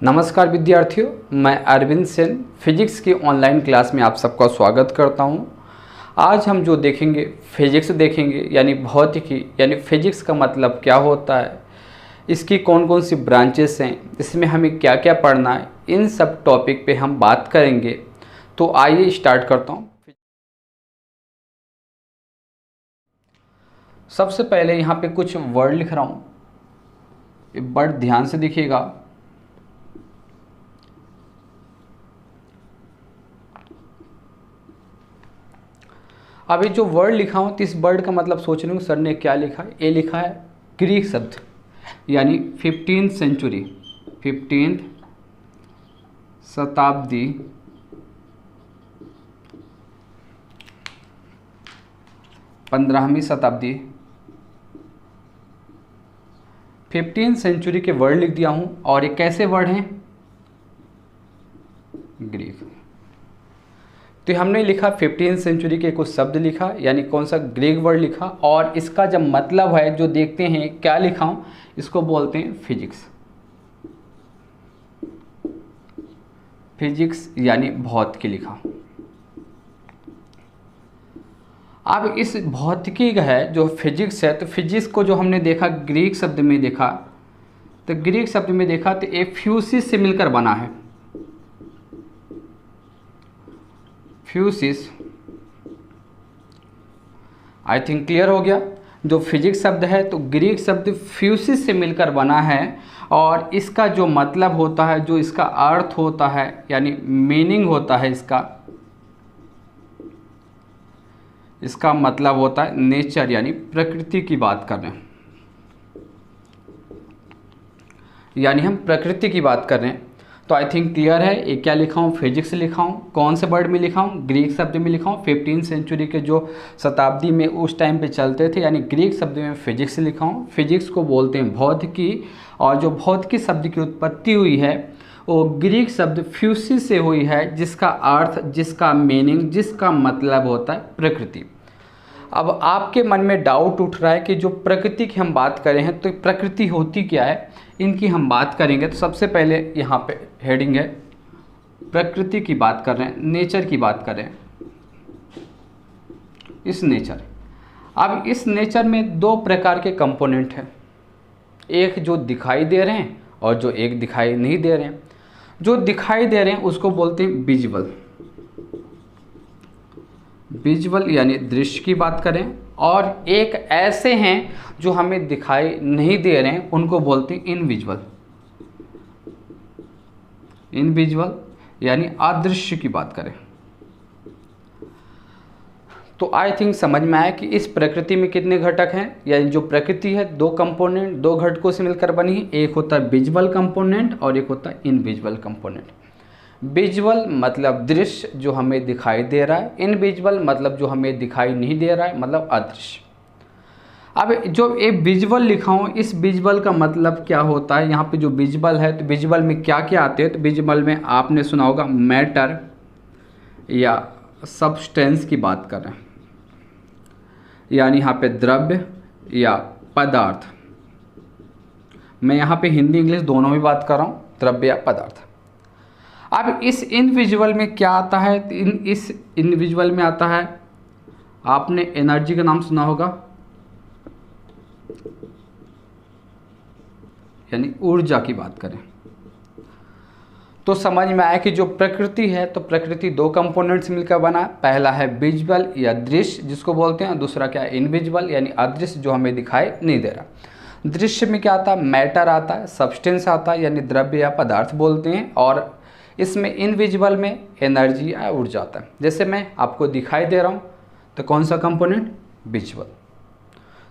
नमस्कार विद्यार्थियों, मैं अरविंद सेन फिजिक्स की ऑनलाइन क्लास में आप सबका स्वागत करता हूं। आज हम जो देखेंगे फिजिक्स देखेंगे, यानी भौतिकी, यानी फिजिक्स का मतलब क्या होता है, इसकी कौन कौन सी ब्रांचेस हैं, इसमें हमें क्या क्या पढ़ना है, इन सब टॉपिक पे हम बात करेंगे। तो आइए स्टार्ट करता हूँ। सबसे पहले यहाँ पे कुछ वर्ड लिख रहा हूँ, वर्ड ध्यान से देखिएगा। अभी जो वर्ड लिखा हूँ तो इस वर्ड का मतलब सोच रहे हूँ सर ने क्या लिखा है। ये लिखा है ग्रीक शब्द, यानी 15th सेंचुरी, 15th शताब्दी, 15वीं शताब्दी, 15th सेंचुरी के वर्ड लिख दिया हूँ। और ये कैसे वर्ड हैं? ग्रीक। तो हमने लिखा 15th सेंचुरी के कुछ शब्द लिखा, यानी कौन सा ग्रीक वर्ड लिखा, और इसका जब मतलब है जो देखते हैं क्या लिखा हूँ, इसको बोलते हैं फिजिक्स। फिजिक्स यानी भौतिकी लिखा। अब इस भौतिकी का है जो फिजिक्स है, तो फिजिक्स को जो हमने देखा ग्रीक शब्द में देखा, तो ग्रीक शब्द में देखा तो ये फ्यूसिस से मिलकर बना है। फ्यूसिस, आई थिंक क्लियर हो गया। जो फिजिक्स शब्द है तो ग्रीक शब्द फ्यूसिस से मिलकर बना है, और इसका जो मतलब होता है, जो इसका अर्थ होता है, यानी मीनिंग होता है, इसका मतलब होता है नेचर, यानी प्रकृति की बात कर रहे हैं, यानी हम प्रकृति की बात कर रहे हैं। तो आई थिंक क्लियर है। ये क्या लिखा हूँ? फिजिक्स लिखा हूँ। कौन से वर्ड में लिखा हूँ? ग्रीक शब्द में लिखा हूँ। 15th सेंचुरी के जो शताब्दी में उस टाइम पे चलते थे, यानी ग्रीक शब्द में फिजिक्स लिखा हूँ। फिजिक्स को बोलते हैं भौतिकी, और जो भौतिकी शब्द की उत्पत्ति हुई है वो ग्रीक शब्द फ्यूसिस से हुई है, जिसका अर्थ, जिसका मीनिंग, जिसका मतलब होता है प्रकृति। अब आपके मन में डाउट उठ रहा है कि जो प्रकृति की हम बात करें हैं, तो प्रकृति होती क्या है, इनकी हम बात करेंगे। तो सबसे पहले यहाँ पे हेडिंग है प्रकृति की बात कर रहे हैं, नेचर की बात कर रहे हैं, इस नेचर। अब इस नेचर में दो प्रकार के कंपोनेंट हैं, एक जो दिखाई दे रहे हैं और जो एक दिखाई नहीं दे रहे हैं। जो दिखाई दे रहे हैं उसको बोलते हैं विजुअल, विजुअल यानी दृश्य की बात करें, और एक ऐसे हैं जो हमें दिखाई नहीं दे रहे हैं, उनको बोलते हैं इनविजुअल। इनविजुअल यानी अदृश्य की बात करें। तो आई थिंक समझ में आया कि इस प्रकृति में कितने घटक हैं, यानी जो प्रकृति है दो कंपोनेंट, दो घटकों से मिलकर बनी है। एक होता है विजुअल कंपोनेंट और एक होता है इनविजुअल कंपोनेंट। विजुअल मतलब दृश्य जो हमें दिखाई दे रहा है, इनविजुअल मतलब जो हमें दिखाई नहीं दे रहा है, मतलब अदृश्य। अब जो एक विजुअल लिखा हूँ, इस विजुअल का मतलब क्या होता है? यहाँ पे जो विजुअल है, तो विजुअल में क्या क्या आते हैं? तो विजुअल में आपने सुना होगा मैटर या सब्सटेंस की बात कर रहे हैं, यानी यहाँ पे द्रव्य या पदार्थ। मैं यहाँ पे हिंदी इंग्लिश दोनों में बात कर रहा हूँ, द्रव्य या पदार्थ। अब इस इनविजुअल में क्या आता है? इस इनविजुअल में आता है, आपने एनर्जी का नाम सुना होगा, यानी ऊर्जा की बात करें। तो समझ में आया कि जो प्रकृति है, तो प्रकृति दो कंपोनेंट से मिलकर बना। पहला है विजुअल या दृश्य जिसको बोलते हैं, दूसरा क्या है? इनविजुअल यानी अदृश्य जो हमें दिखाई नहीं दे रहा। दृश्य में क्या आता है? मैटर आता है, सब्सटेंस आता है, यानी द्रव्य या पदार्थ बोलते हैं, और इसमें इनविजिबल में एनर्जी या ऊर्जा आता है। जैसे मैं आपको दिखाई दे रहा हूँ, तो कौन सा कंपोनेंट? विजुअल।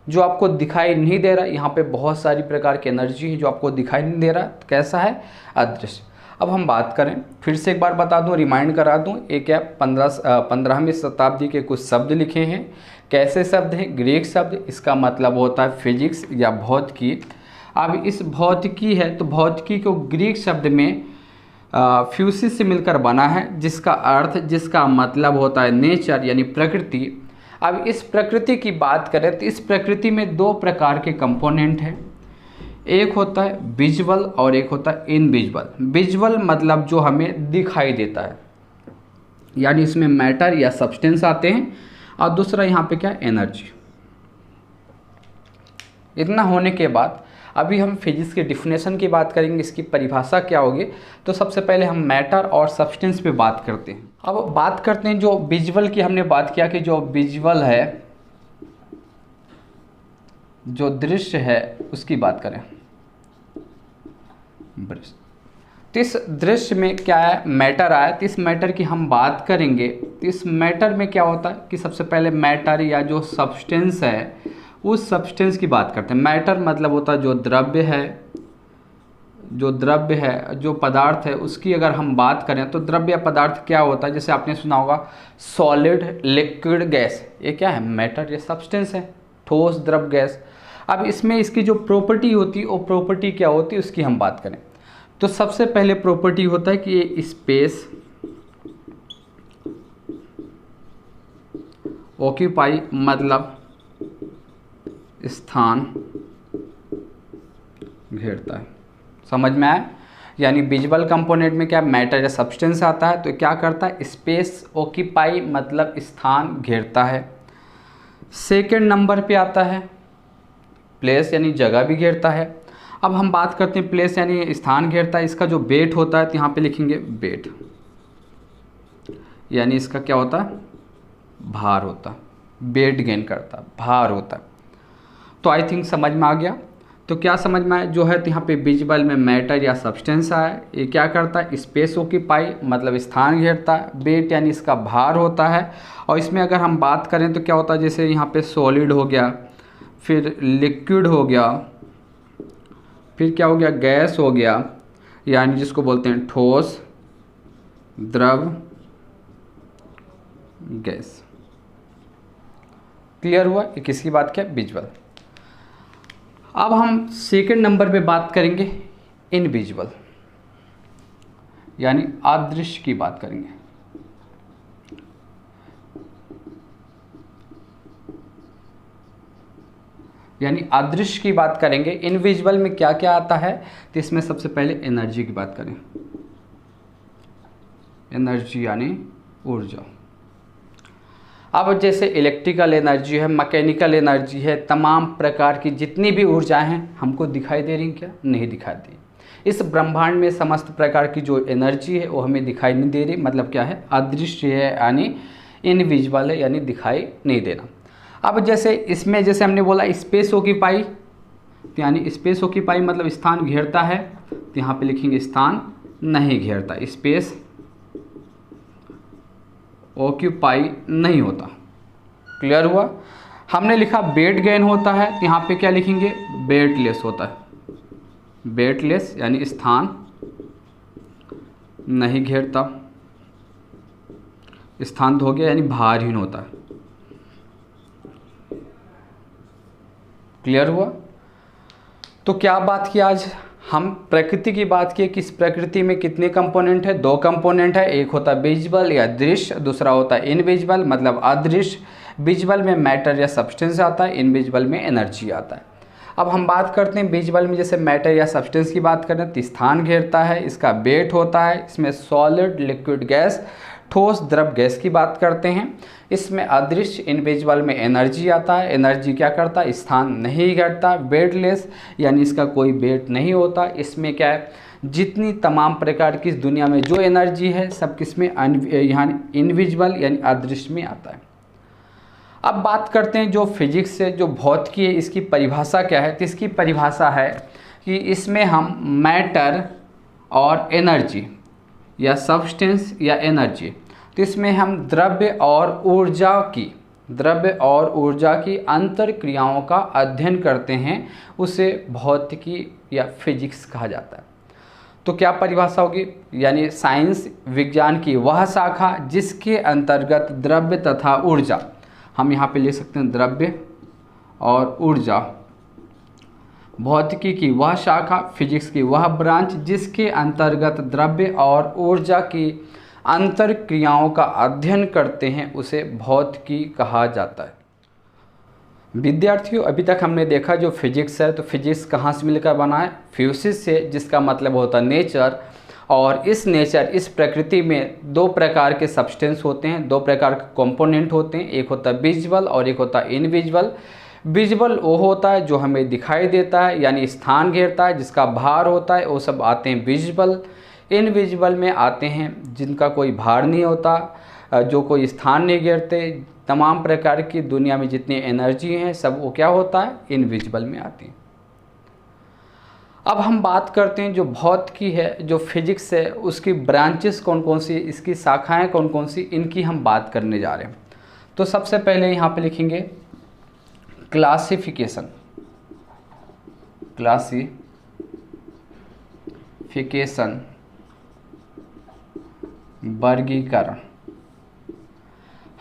जो आपको दिखाई नहीं दे रहा, यहाँ पे बहुत सारी प्रकार की एनर्जी है जो आपको दिखाई नहीं दे रहा, तो कैसा है? अदृश्य। अब हम बात करें, फिर से एक बार बता दूं, रिमाइंड करा दूं, एक है 15वीं शताब्दी के कुछ शब्द लिखे हैं। कैसे शब्द हैं? ग्रीक शब्द, इसका मतलब होता है फिजिक्स या भौतिकी। अब इस भौतिकी है, तो भौतिकी को ग्रीक शब्द में फ्यूसिस से मिलकर बना है, जिसका अर्थ, जिसका मतलब होता है नेचर यानी प्रकृति। अब इस प्रकृति की बात करें तो इस प्रकृति में दो प्रकार के कंपोनेंट हैं। एक होता है विजुअल और एक होता है इनविजिबल। विजुअल मतलब जो हमें दिखाई देता है, यानी इसमें मैटर या सब्सटेंस आते हैं, और दूसरा यहाँ पे क्या, एनर्जी। इतना होने के बाद अभी हम फिजिक्स के डिफिनेशन की बात करेंगे, इसकी परिभाषा क्या होगी। तो सबसे पहले हम मैटर और सब्सटेंस पे बात करते हैं। अब बात करते हैं जो विजुअल की, हमने बात किया कि जो विजुअल है, जो दृश्य है, उसकी बात करें। तो इस दृश्य में क्या है, मैटर आया, तो इस मैटर की हम बात करेंगे। तो इस मैटर में क्या होता है कि सबसे पहले मैटर या जो सब्सटेंस है उस सब्सटेंस की बात करते हैं। मैटर मतलब होता है जो द्रव्य है, जो पदार्थ है, उसकी अगर हम बात करें तो द्रव्य या पदार्थ क्या होता है, जैसे आपने सुना होगा सॉलिड, लिक्विड, गैस, ये क्या है, मैटर या सब्सटेंस है, ठोस, द्रव, गैस। अब इसमें इसकी जो प्रॉपर्टी होती है वो प्रॉपर्टी क्या होती है उसकी हम बात करें। तो सबसे पहले प्रॉपर्टी होता है कि ये स्पेस ऑक्यूपाई मतलब स्थान घेरता है। समझ में आया? यानी विजुअल कंपोनेंट में क्या, मैटर या सब्सटेंस आता है, तो क्या करता है, स्पेस ऑक्यूपाई मतलब स्थान घेरता है। सेकंड नंबर पे आता है प्लेस, यानी जगह भी घेरता है। अब हम बात करते हैं प्लेस यानी स्थान घेरता है, इसका जो वेट होता है, तो यहाँ पे लिखेंगे वेट, यानी इसका क्या होता है, भार होता है, वेट गेन करता है, भार होता है। तो आई थिंक समझ में आ गया। तो क्या समझ में आया, जो है तो यहाँ पे विजुअल में मैटर या सब्सटेंस आया, ये क्या करता है, स्पेस ऑक्यूपाई मतलब स्थान घेरता है, वेट यानी इसका भार होता है। और इसमें अगर हम बात करें तो क्या होता है, जैसे यहाँ पे सॉलिड हो गया, फिर लिक्विड हो गया, फिर क्या हो गया, गैस हो गया, यानी जिसको बोलते हैं ठोस, द्रव, गैस। क्लियर हुआ? ये किसकी बात किया, विजुअल। अब हम सेकंड नंबर पे बात करेंगे इनविजिबल, यानी अदृश्य की बात करेंगे। यानी अदृश्य की बात करेंगे। इनविजिबल में क्या क्या आता है, तो इसमें सबसे पहले एनर्जी की बात करें। एनर्जी यानी ऊर्जा। अब जैसे इलेक्ट्रिकल एनर्जी है, मैकेनिकल एनर्जी है, तमाम प्रकार की जितनी भी ऊर्जाएं हैं हमको दिखाई दे रही, क्या नहीं दिखाई दे। इस ब्रह्मांड में समस्त प्रकार की जो एनर्जी है वो हमें दिखाई नहीं दे रही, मतलब क्या है, अदृश्य है, यानी इनविजिबल है, यानी दिखाई नहीं देना। अब जैसे इसमें जैसे हमने बोला स्पेस ऑक्यूपाई, तो यानी स्पेस ऑक्यूपाई मतलब स्थान घेरता है, तो यहाँ पे लिखेंगे स्थान नहीं घेरता, स्पेस ऑक्यूपाई नहीं होता। क्लियर हुआ? हमने लिखा वेट गेन होता है, तो यहाँ पे क्या लिखेंगे, वेटलेस होता है, वेटलेस यानी स्थान नहीं घेरता, स्थान तो हो गया यानी भारहीन होता है। क्लियर हुआ? तो क्या बात की आज हम, प्रकृति की बात की कि इस प्रकृति में कितने कंपोनेंट है, दो कंपोनेंट है, एक होता है विजुअल या दृश्य, दूसरा होता है इनविजिबल मतलब अदृश्य। विजुअल में मैटर या सब्सटेंस आता है, इनविजिबल में एनर्जी आता है। अब हम बात करते हैं विजुअल में, जैसे मैटर या सब्सटेंस की बात करें तो स्थान घेरता है, इसका वेट होता है, इसमें सॉलिड, लिक्विड, गैस, ठोस, द्रव, गैस की बात करते हैं। इसमें अदृश्य इनविजिबल में एनर्जी आता है, एनर्जी क्या करता है, स्थान नहीं घेरता, वेटलेस यानी इसका कोई वेट नहीं होता। इसमें क्या है, जितनी तमाम प्रकार की इस दुनिया में जो एनर्जी है सब किसमें, यहाँ इनविजिबल यानी अदृश्य में आता है। अब बात करते हैं जो फिजिक्स से जो भौतिकी है, इसकी परिभाषा क्या है। तो इसकी परिभाषा है कि इसमें हम मैटर और एनर्जी या सब्सटेंस या एनर्जी, तो इसमें हम द्रव्य और ऊर्जा की अंतर क्रियाओं का अध्ययन करते हैं, उसे भौतिकी या फिजिक्स कहा जाता है। तो क्या परिभाषा होगी, यानी साइंस विज्ञान की वह शाखा जिसके अंतर्गत द्रव्य तथा ऊर्जा, हम यहाँ पे ले सकते हैं द्रव्य और ऊर्जा, भौतिकी की वह शाखा, फिजिक्स की वह ब्रांच जिसके अंतर्गत द्रव्य और ऊर्जा की अंतर क्रियाओं का अध्ययन करते हैं, उसे भौतिकी कहा जाता है। विद्यार्थियों, अभी तक हमने देखा जो फिजिक्स है, तो फिजिक्स कहाँ से मिलकर बना है? फ्यूसिस से, जिसका मतलब होता है नेचर। और इस नेचर, इस प्रकृति में दो प्रकार के सब्सटेंस होते हैं, दो प्रकार के कंपोनेंट होते हैं, एक होता है विजुअल और एक होता है इनविजुअल। विजुअल वो होता है जो हमें दिखाई देता है, यानी स्थान घेरता है, जिसका भार होता है, वो सब आते हैं विजुअल। इनविजुअल में आते हैं जिनका कोई भार नहीं होता, जो कोई स्थान नहीं घेरते, तमाम प्रकार की दुनिया में जितनी एनर्जी हैं सब वो क्या होता है? इनविजिबल में आती हैं। अब हम बात करते हैं जो भौतिकी है, जो फिजिक्स है, उसकी ब्रांचेस कौन कौन सी, इसकी शाखाएं कौन कौन सी, इनकी हम बात करने जा रहे हैं। तो सबसे पहले यहाँ पे लिखेंगे क्लासिफिकेशन। क्लासिफिकेशन, वर्गीकरण।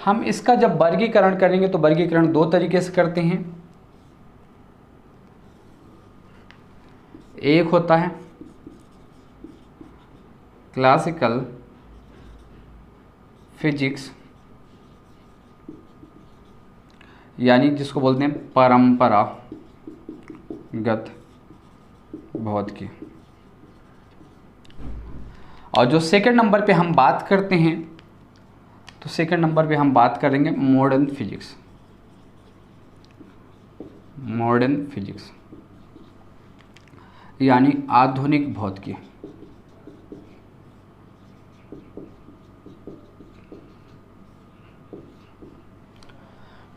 हम इसका जब वर्गीकरण करेंगे तो वर्गीकरण दो तरीके से करते हैं। एक होता है क्लासिकल फिजिक्स, यानी जिसको बोलते हैं परंपरागत भौतिकी। और जो सेकंड नंबर पे हम बात करते हैं, तो सेकंड नंबर पे हम बात करेंगे मॉडर्न फिजिक्स। मॉडर्न फिजिक्स यानी आधुनिक भौतिकी।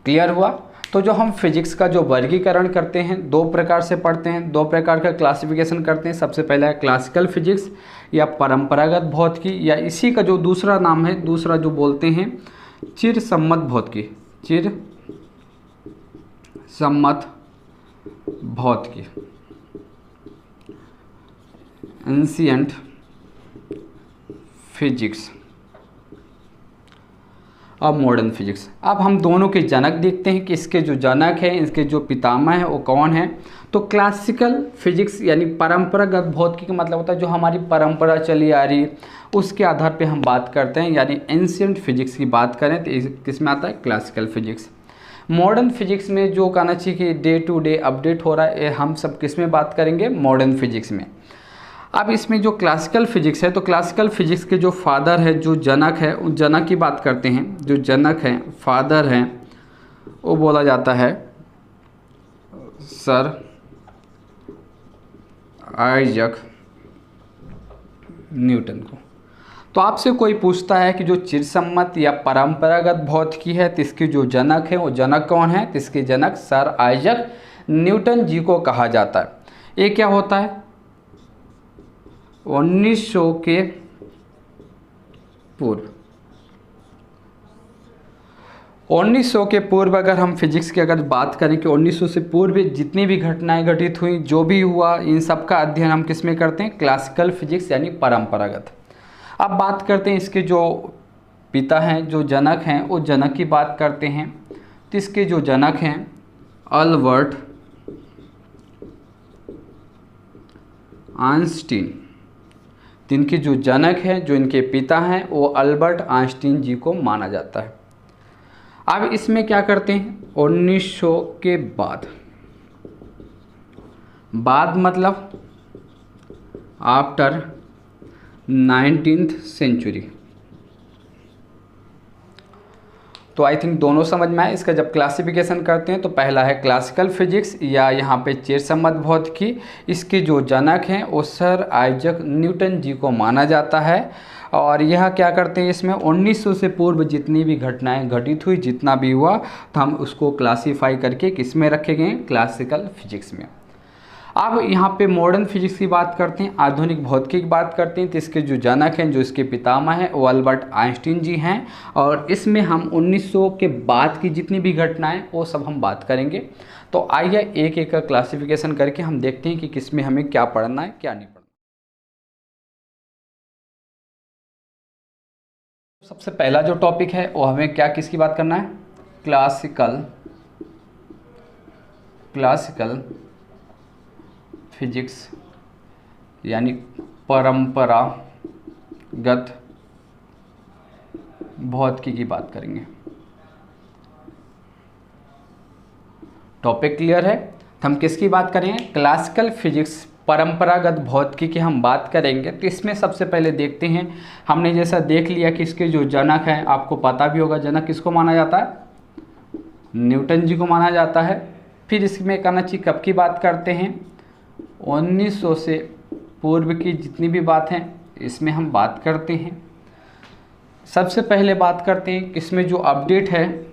क्लियर हुआ? तो जो हम फिजिक्स का जो वर्गीकरण करते हैं, दो प्रकार से पढ़ते हैं, दो प्रकार का क्लासिफिकेशन करते हैं। सबसे पहला है क्लासिकल फिजिक्स या परंपरागत भौतिकी, या इसी का जो दूसरा नाम है, दूसरा जो बोलते हैं चिर सम्मत भौतिकी। चिर सम्मत भौतिकी, एंशिएंट फिजिक्स। अब मॉडर्न फिजिक्स। अब हम दोनों के जनक देखते हैं कि इसके जो जनक हैं, इसके जो पितामह हैं वो कौन है। तो क्लासिकल फिजिक्स यानी परंपरागत भौतिकी का मतलब होता है जो हमारी परंपरा चली आ रही, उसके आधार पे हम बात करते हैं, यानी एंशिएंट फिजिक्स की बात करें तो किस में आता है? Classical physics. मॉडर्न फिजिक्स में जो कहना चाहिए कि डे टू डे अपडेट हो रहा है, हम सब किस में बात करेंगे? मॉडर्न फिजिक्स में। अब इसमें जो क्लासिकल फिजिक्स है, तो क्लासिकल फिजिक्स के जो फादर है, जो जनक है, उन जनक की बात करते हैं। जो जनक हैं, फादर हैं, वो बोला जाता है सर आइजक न्यूटन को। तो आपसे कोई पूछता है कि जो चिरसम्मत या परंपरागत भौतिकी है, तो इसके जो जनक है वो जनक कौन है? तो इसके जनक सर आइजक न्यूटन जी को कहा जाता है। ये क्या होता है? 1900 के पूर्व। 1900 के पूर्व अगर हम फिजिक्स की अगर बात करें कि 1900 से पूर्व जितनी भी घटनाएं घटित हुई, जो भी हुआ, इन सब का अध्ययन हम किस में करते हैं? क्लासिकल फिजिक्स यानी परंपरागत। अब बात करते हैं इसके जो पिता हैं, जो जनक हैं, वो जनक की बात करते हैं। तो इसके जो जनक हैं अल्बर्ट आइंस्टीन। इनके जो जनक हैं, जो इनके पिता हैं, वो अल्बर्ट आइंस्टीन जी को माना जाता है। अब इसमें क्या करते हैं? 1900 के बाद, बाद मतलब आफ्टर 19th सेंचुरी। तो आई थिंक दोनों समझ में आए। इसका जब क्लासिफिकेशन करते हैं तो पहला है क्लासिकल फिजिक्स या यहाँ पे चिरसम्मत भौतिकी। इसके जो जनक हैं वो सर आइजक न्यूटन जी को माना जाता है। और यह क्या करते हैं? इसमें 1900 से पूर्व जितनी भी घटनाएं घटित हुई, जितना भी हुआ, तो हम उसको क्लासीफाई करके किस में रखे गए? क्लासिकल फिजिक्स में। अब यहाँ पे मॉडर्न फिजिक्स की बात करते हैं, आधुनिक भौतिकी की बात करते हैं। तो इसके जो जनक हैं, जो इसके पितामह हैं, वो अल्बर्ट आइंस्टीन जी हैं। और इसमें हम 1900 के बाद की जितनी भी घटनाएं, वो सब हम बात करेंगे। तो आइए एक एक का क्लासिफिकेशन करके हम देखते हैं कि किस में हमें क्या पढ़ना है, क्या नहीं पढ़ना। सबसे पहला जो टॉपिक है वो हमें क्या, किसकी बात करना है? क्लासिकल फिजिक्स यानी परंपरागत भौतिकी की बात करेंगे। टॉपिक क्लियर है। तो हम किसकी बात करेंगे? क्लासिकल फिजिक्स, परंपरागत भौतिकी की हम बात करेंगे। तो इसमें सबसे पहले देखते हैं, हमने जैसा देख लिया कि इसके जो जनक हैं, आपको पता भी होगा जनक किसको माना जाता है? न्यूटन जी को माना जाता है। फिर इसमें करना चाहिए कब की बात करते हैं? 1900 से पूर्व की जितनी भी बात हैं इसमें हम बात करते हैं। सबसे पहले बात करते हैं इसमें जो अपडेट है,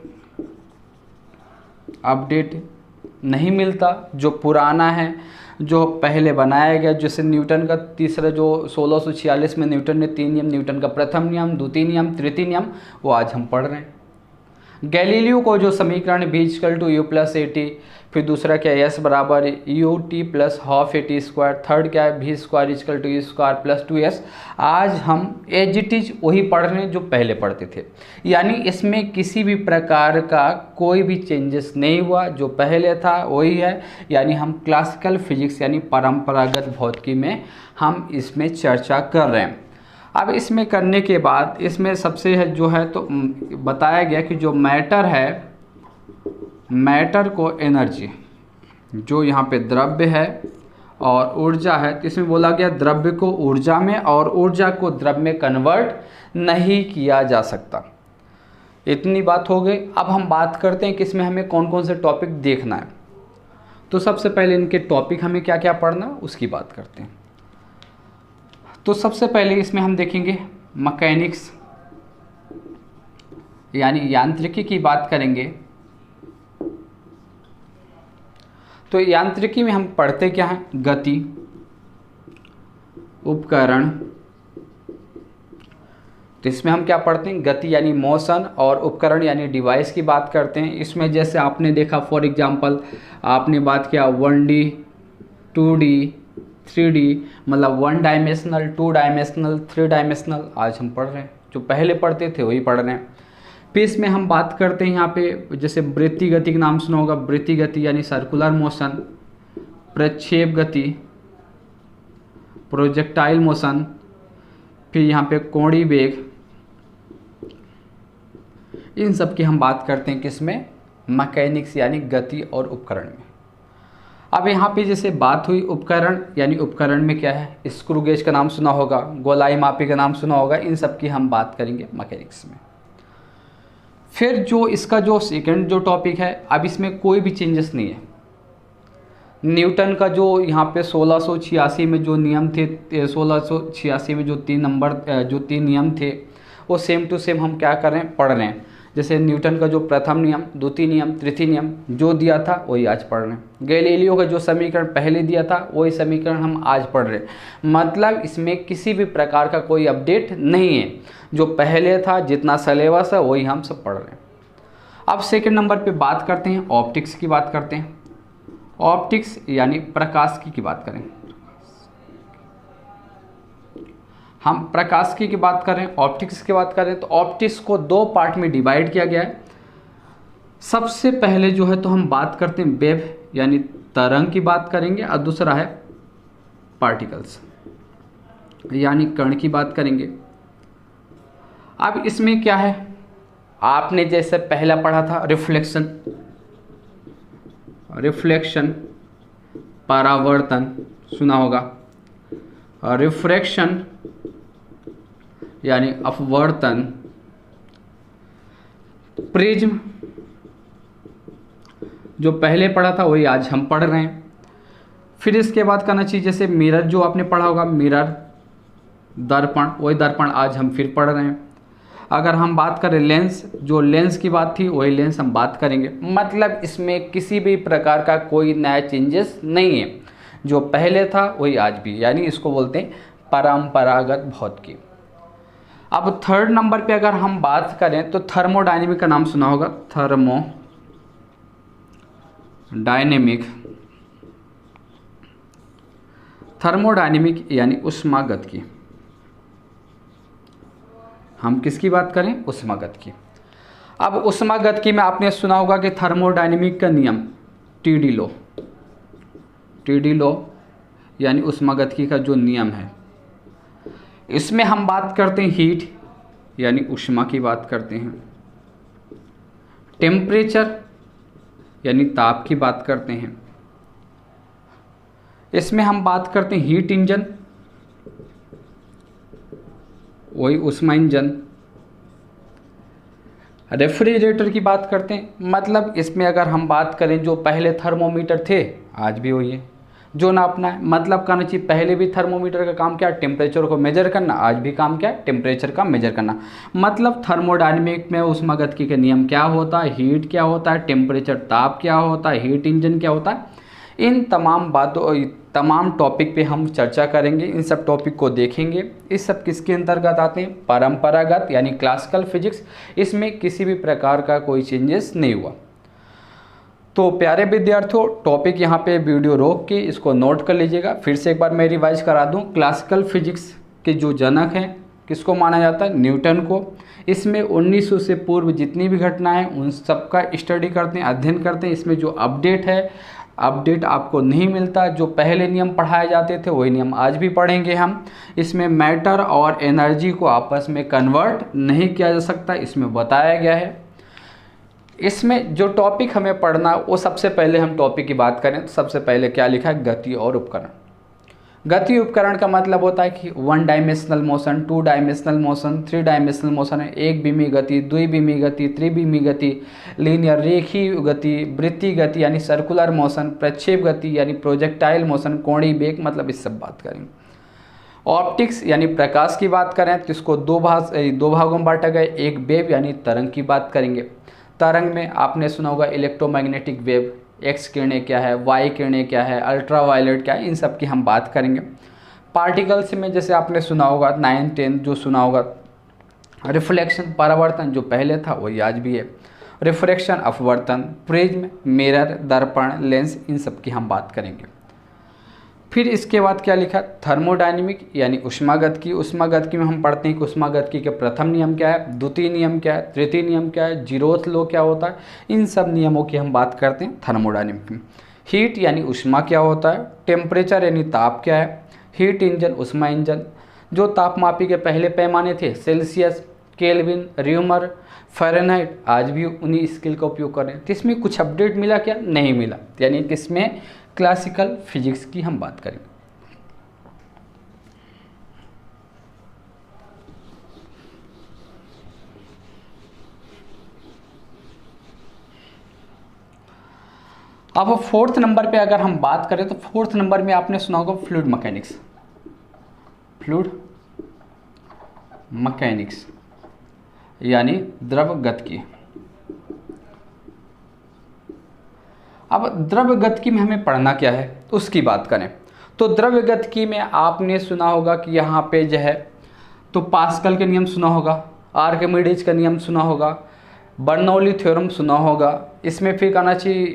अपडेट नहीं मिलता, जो पुराना है, जो पहले बनाया गया, जैसे न्यूटन का तीसरा जो 1646 में न्यूटन ने 3 नियम, न्यूटन का प्रथम नियम, द्वितीय नियम, तृतीय नियम, वो आज हम पढ़ रहे हैं। गैलीलियो को जो समीकरण v=u+at, फिर दूसरा क्या है s बराबर ut+12at², थर्ड क्या है v²=e²+2s, आज हम एज इट इज वही पढ़ रहे हैं जो पहले पढ़ते थे। यानी इसमें किसी भी प्रकार का कोई भी चेंजेस नहीं हुआ, जो पहले था वही है। यानी हम क्लासिकल फिजिक्स यानी परंपरागत भौतिकी में हम इसमें चर्चा कर रहे हैं। अब इसमें करने के बाद इसमें सबसे है जो है तो बताया गया कि जो मैटर है, मैटर को एनर्जी, जो यहाँ पे द्रव्य है और ऊर्जा है, तो इसमें बोला गया द्रव्य को ऊर्जा में और ऊर्जा को द्रव्य में कन्वर्ट नहीं किया जा सकता। इतनी बात हो गई। अब हम बात करते हैं कि इसमें हमें कौन कौन से टॉपिक देखना है। तो सबसे पहले इनके टॉपिक हमें क्या क्या पढ़ना उसकी बात करते हैं। तो सबसे पहले इसमें हम देखेंगे मैकेनिक्स यानी यांत्रिकी की बात करेंगे। तो यांत्रिकी में हम पढ़ते क्या हैं? गति, उपकरण। तो इसमें हम क्या पढ़ते हैं? गति यानी मोशन, और उपकरण यानी डिवाइस की बात करते हैं। इसमें जैसे आपने देखा फॉर एग्जांपल आपने बात किया 1D, 2D, 3D, मतलब 1 डायमेंशनल, 2 डायमेंशनल, 3 डायमेंशनल आज हम पढ़ रहे हैं। जो पहले पढ़ते थे वही पढ़ रहे हैं। फिर इसमें हम बात करते हैं यहाँ पे जैसे वृत्तीय गति का नाम सुना होगा, वृत्तीय गति यानी सर्कुलर मोशन, प्रक्षेप गति, प्रोजेक्टाइल मोशन, फिर यहाँ पे कोणीय वेग, इन सब की हम बात करते हैं किसमें? मैकेनिक्स यानी गति और उपकरण में। अब यहाँ पे जैसे बात हुई उपकरण, यानी उपकरण में क्या है? स्क्रू गेज का नाम सुना होगा, गोलाई मापी का नाम सुना होगा, इन सब की हम बात करेंगे मैकेनिक्स में। फिर जो इसका जो सेकंड जो टॉपिक है, अब इसमें कोई भी चेंजेस नहीं है। न्यूटन का जो यहाँ पे 1686 में जो नियम थे, 1686 में जो 3 नियम थे, वो सेम टू सेम हम क्या कर रहे हैं? पढ़ रहे हैं। जैसे न्यूटन का जो प्रथम नियम, द्वितीय नियम, तृतीय नियम जो दिया था वही आज पढ़ रहे हैं। गैलीलियो का जो समीकरण पहले दिया था वही समीकरण हम आज पढ़ रहे हैं। मतलब इसमें किसी भी प्रकार का कोई अपडेट नहीं है, जो पहले था जितना सिलेबस है वही हम सब पढ़ रहे हैं। अब सेकंड नंबर पे बात करते हैं ऑप्टिक्स की बात करते हैं। ऑप्टिक्स यानी प्रकाशिकी की बात करें, हम प्रकाशिकी की बात करें, ऑप्टिक्स की बात करें, तो ऑप्टिक्स को 2 पार्ट में डिवाइड किया गया है। सबसे पहले जो है तो हम बात करते हैं वेव यानी तरंग की बात करेंगे, और दूसरा है पार्टिकल्स यानी कण की बात करेंगे। अब इसमें क्या है? आपने जैसे पहला पढ़ा था रिफ्लेक्शन, रिफ्लेक्शन, परावर्तन सुना होगा, रिफ्रैक्शन यानी अपवर्तन, प्रिज्म जो पहले पढ़ा था वही आज हम पढ़ रहे हैं। फिर इसके बाद करना चाहिए जैसे मिरर, जो आपने पढ़ा होगा मिरर, दर्पण, वही दर्पण आज हम फिर पढ़ रहे हैं। अगर हम बात करें लेंस, जो लेंस की बात थी वही लेंस हम बात करेंगे। मतलब इसमें किसी भी प्रकार का कोई नया चेंजेस नहीं है, जो पहले था वही आज भी, यानी इसको बोलते हैं परंपरागत भौतिकी। अब थर्ड नंबर पे अगर हम बात करें तो थर्मोडायनेमिक का नाम सुना होगा, थर्मोडायनेमिक, थर्मोडायनेमिक यानी ऊष्मागतिकी। हम किसकी बात करें? ऊष्मागतिकी। अब ऊष्मागतिकी में आपने सुना होगा कि थर्मोडायनेमिक का नियम TD लॉ, TD लॉ यानी ऊष्मागतिकी का जो नियम है, इसमें हम बात करते हैं हीट यानी ऊष्मा की बात करते हैं, टेम्परेचर यानी ताप की बात करते हैं। इसमें हम बात करते हैं हीट इंजन, वही ऊष्मा इंजन। रेफ्रिजरेटर की बात करते हैं, मतलब इसमें अगर हम बात करें जो पहले थर्मोमीटर थे आज भी वही है जो नापना है। मतलब कहना चाहिए पहले भी थर्मोमीटर का काम क्या, टेम्परेचर को मेजर करना, आज भी काम क्या है, टेम्परेचर का मेजर करना। मतलब थर्मोडायनेमिक में ऊष्मागतिकी के नियम क्या होता है, हीट क्या होता है, टेम्परेचर ताप क्या होता है, हीट इंजन क्या होता है, इन तमाम बातों तमाम टॉपिक पे हम चर्चा करेंगे। इन सब टॉपिक को देखेंगे। इस सब किसके अंतर्गत आते हैं, परंपरागत यानी क्लासिकल फिजिक्स। इसमें किसी भी प्रकार का कोई चेंजेस नहीं हुआ। तो प्यारे विद्यार्थियों, टॉपिक यहाँ पे वीडियो रोक के इसको नोट कर लीजिएगा। फिर से एक बार मैं रिवाइज करा दूँ। क्लासिकल फिजिक्स के जो जनक हैं किसको माना जाता है, न्यूटन को। इसमें 1900 से पूर्व जितनी भी घटनाएं उन सब का स्टडी करते हैं, अध्ययन करते हैं। इसमें जो अपडेट है, अपडेट आपको नहीं मिलता। जो पहले नियम पढ़ाए जाते थे वही नियम आज भी पढ़ेंगे हम। इसमें मैटर और एनर्जी को आपस में कन्वर्ट नहीं किया जा सकता, इसमें बताया गया है। इसमें जो टॉपिक हमें पढ़ना वो सबसे पहले हम टॉपिक की बात करें तो सबसे पहले क्या लिखा है, गति और उपकरण। गति उपकरण का मतलब होता है कि 1 dimensional motion, 2 dimensional motion, 3 dimensional motion है, एक बीमी गति, द्विबीमी गति, त्रिबीमी गति, लीनियर रेखीय गति, वृत्तीय गति यानी सर्कुलर मोशन, प्रक्षेप गति यानी प्रोजेक्टाइल मोशन, कोणीय वेग, मतलब इस सब बात करेंगे। ऑप्टिक्स यानी प्रकाश की बात करें तो इसको दो भागों में बांटा गया। एक वेव यानी तरंग की बात करेंगे। तरंग में आपने सुना होगा इलेक्ट्रोमैग्नेटिक वेव, एक्स किरणें क्या है, वाई किरणें क्या है, अल्ट्रावायलेट क्या है, इन सब की हम बात करेंगे। पार्टिकल्स में जैसे आपने सुना होगा 9, 10 जो सुना होगा, रिफ्लेक्शन परावर्तन जो पहले था वही आज भी है, रिफ्रैक्शन अपवर्तन, प्रिज्म, मिरर, दर्पण, लेंस, इन सब की हम बात करेंगे। फिर इसके बाद क्या लिखा, थर्मोडायनेमिक यानी ऊष्मागतिकी। ऊष्मागतिकी में हम पढ़ते हैं कि ऊष्मागतिकी के प्रथम नियम क्या है, द्वितीय नियम क्या है, तृतीय नियम क्या है, जीरोथ लॉ क्या होता है, इन सब नियमों की हम बात करते हैं थर्मोडायनेमिक में। हीट यानी ऊष्मा क्या होता है, टेम्परेचर यानी ताप क्या है, हीट इंजन, ऊष्मा इंजन। जो तापमापी के पहले पैमाने थे सेल्सियस, केल्विन, र्यूमर, फ़ारेनहाइट, आज भी उन्हीं स्केल का उपयोग कर रहे हैं। तो इसमें कुछ अपडेट मिला क्या, नहीं मिला, यानी कि इसमें क्लासिकल फिजिक्स की हम बात करेंगे। अब 4th नंबर पे अगर हम बात करें तो 4th नंबर में आपने सुना होगा फ्लूइड मैकेनिक्स। फ्लूइड मैकेनिक्स यानी द्रव गतिकी। अब द्रव गतिकी में हमें पढ़ना क्या है तो उसकी बात करें तो द्रव गतिकी में आपने सुना होगा कि यहाँ पे जो है तो पास्कल के नियम सुना होगा, आर्किमिडीज का नियम सुना होगा, बर्नौली थ्योरम सुना होगा। इसमें फिर कहना चाहिए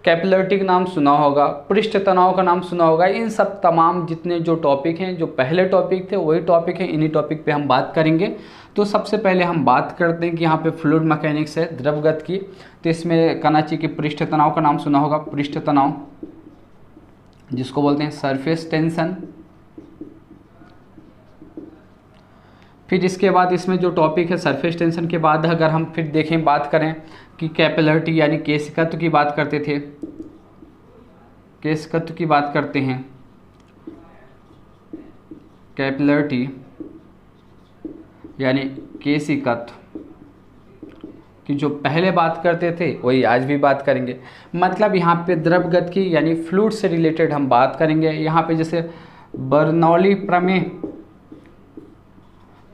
कैपिलरिटी का नाम सुना होगा, पृष्ठ तनाव का नाम सुना होगा। इन सब तमाम जितने जो टॉपिक हैं, जो पहले टॉपिक थे वही टॉपिक हैं, इन्हीं टॉपिक पे हम बात करेंगे। तो सबसे पहले हम बात करते हैं कि यहाँ पे फ्लूइड मैकेनिक्स है, द्रव गतिकी। तो इसमें कहना चाहिए कि पृष्ठ तनाव का नाम सुना होगा, पृष्ठ तनाव जिसको बोलते हैं सरफेस टेंशन। फिर इसके बाद इसमें जो टॉपिक है सरफेस टेंशन के बाद अगर हम फिर देखें बात करें कि कैपिलरिटी यानी केशिकत्व की बात करते थे, केशिकत्व की बात करते हैं, कैपिलरिटी यानी केशिकत्व की जो पहले बात करते थे वही आज भी बात करेंगे। मतलब यहाँ पे द्रव गतिकी यानी फ्लूइड से रिलेटेड हम बात करेंगे। यहाँ पे जैसे बर्नौली प्रमेय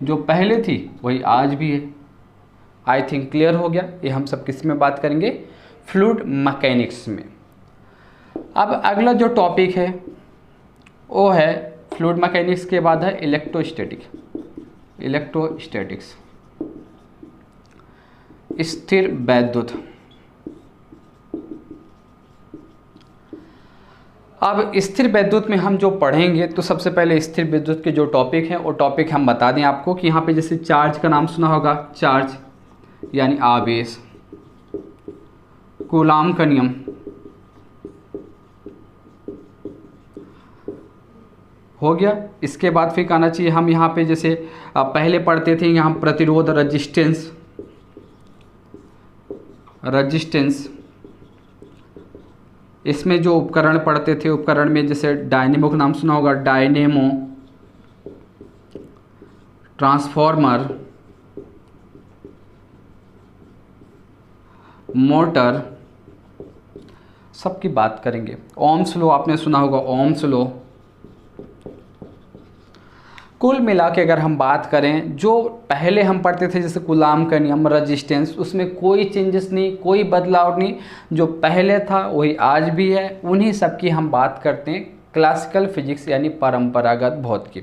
जो पहले थी वही आज भी है। आई थिंक क्लियर हो गया। ये हम सब किस में बात करेंगे, फ्लूइड मैकेनिक्स में। अब अगला जो टॉपिक है वो है फ्लूइड मैकेनिक्स के बाद है इलेक्ट्रोस्टैटिक्स। स्थिर वैद्युत। अब स्थिर वैद्युत में हम जो पढ़ेंगे तो सबसे पहले स्थिर विद्युत के जो टॉपिक हैं वो टॉपिक हम बता दें आपको कि यहाँ पे जैसे चार्ज का नाम सुना होगा, चार्ज यानी आवेश, कूलाम का नियम, हो गया। इसके बाद फिर कहना चाहिए हम यहाँ पे जैसे पहले पढ़ते थे यहाँ प्रतिरोध, रेजिस्टेंस इसमें जो उपकरण पढ़ते थे, उपकरण में जैसे डायनेमो का नाम सुना होगा, डायनेमो, ट्रांसफॉर्मर, मोटर, सबकी बात करेंगे। ओम्स लॉ आपने सुना होगा, ओम्स लॉ। कुल मिला के अगर हम बात करें, जो पहले हम पढ़ते थे जैसे कूलाम का नियम, रजिस्टेंस, उसमें कोई चेंजेस नहीं, कोई बदलाव नहीं, जो पहले था वही आज भी है। उन्हीं सब की हम बात करते हैं क्लासिकल फिजिक्स यानी परंपरागत भौतिकी।